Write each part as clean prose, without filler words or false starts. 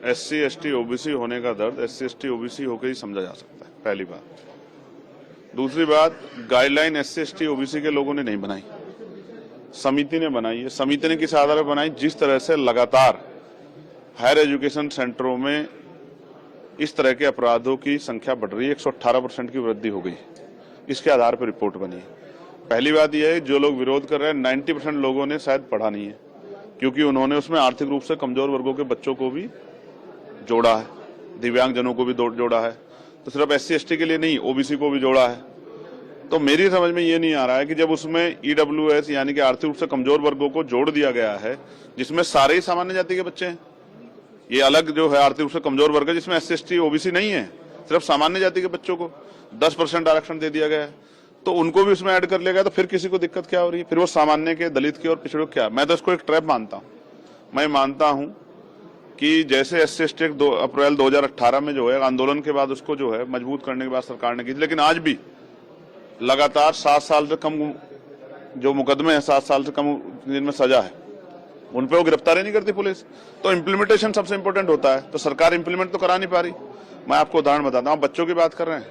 SC ST OBC होने का दर्द SC ST OBC होकर ही समझा जा सकता है, पहली बात। दूसरी बात, गाइडलाइन SC ST OBC के लोगों ने नहीं बनाई, समिति ने बनाई है। समिति ने किस आधार पर बनाई? जिस तरह से लगातार हायर एजुकेशन सेंटरों में इस तरह के अपराधों की संख्या बढ़ रही है, 118% की वृद्धि हो गई, इसके आधार पर रिपोर्ट बनी है। पहली बात यह है, जो लोग विरोध कर रहे हैं 90% लोगों ने शायद पढ़ा नहीं है, क्योंकि उन्होंने उसमें आर्थिक रूप से कमजोर वर्गों के बच्चों को भी जोड़ा है, दिव्यांगजनों को भी जोड़ा है, तो सिर्फ SC ST के लिए नहीं, OBC को भी जोड़ा है। तो मेरी समझ में ये नहीं आ रहा है कि जब उसमें EWS यानी कि आर्थिक रूप से कमजोर वर्गों को जोड़ दिया गया है, जिसमें सारे ही सामान्य जाति के बच्चे हैं, ये अलग जो है आर्थिक रूप से कमजोर वर्ग है जिसमें SC ST OBC नहीं है, सिर्फ सामान्य जाति के बच्चों को 10% आरक्षण दे दिया गया है, तो उनको भी उसमें ऐड कर लिया गया, तो फिर किसी को दिक्कत क्या हो रही है? फिर वो सामान्य के, दलित के और पिछड़ों क्या? मैं तो इसको एक ट्रैप मानता हूँ। मैं मानता हूँ कि जैसे SC ST 2 अप्रैल 2018 में जो है आंदोलन के बाद उसको जो है मजबूत करने के बाद सरकार ने की, लेकिन आज भी लगातार 7 साल से कम जो मुकदमे हैं, 7 साल से कम जिनमें सजा है, उन पे वो गिरफ्तारी नहीं करती पुलिस। तो इम्प्लीमेंटेशन सबसे इंपॉर्टेंट होता है, तो सरकार इंप्लीमेंट तो करा नहीं पा रही। मैं आपको उदाहरण बताता हूँ, बच्चों की बात कर रहे हैं,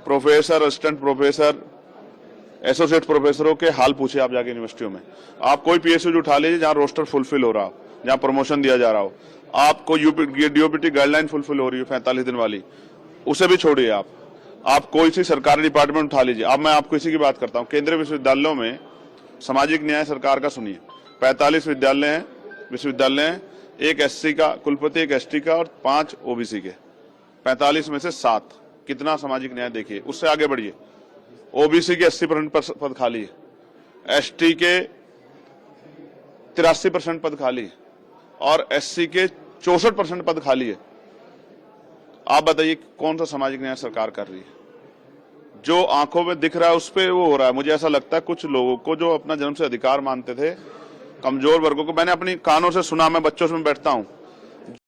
प्रोफेसर, असिस्टेंट प्रोफेसर, एसोसिएट प्रोफेसरों के हाल पूछे आप जाके यूनिवर्सिटियों में। आप कोई PSU उठा लीजिए जहाँ रोस्टर फुलफिल हो रहा हो, जहाँ प्रमोशन दिया जा रहा हो, आपको DOPT गाइडलाइन फुलफिल हो रही है 45 दिन वाली, उसे भी छोड़िए। आप कोई सी सरकारी डिपार्टमेंट उठा लीजिए। अब मैं आपको इसी की बात करता हूँ, केंद्रीय विश्वविद्यालयों में सामाजिक न्याय सरकार का सुनिए, 45 विश्वविद्यालय हैं, एक SC का कुलपति, एक ST का और 5 OBC के, 45 में से 7। कितना सामाजिक न्याय देखिए। उससे आगे बढ़िए, OBC के 80% पद खाली है, ST के 83% पद खाली है और SC के 64% पद खाली है। आप बताइए कौन सा सामाजिक न्याय सरकार कर रही है? जो आंखों में दिख रहा है उस पे वो हो रहा है। मुझे ऐसा लगता है कुछ लोगों को जो अपना जन्म से अधिकार मानते थे, कमजोर वर्गों को, मैंने अपनी कानों से सुना, मैं बच्चों से बैठता हूं,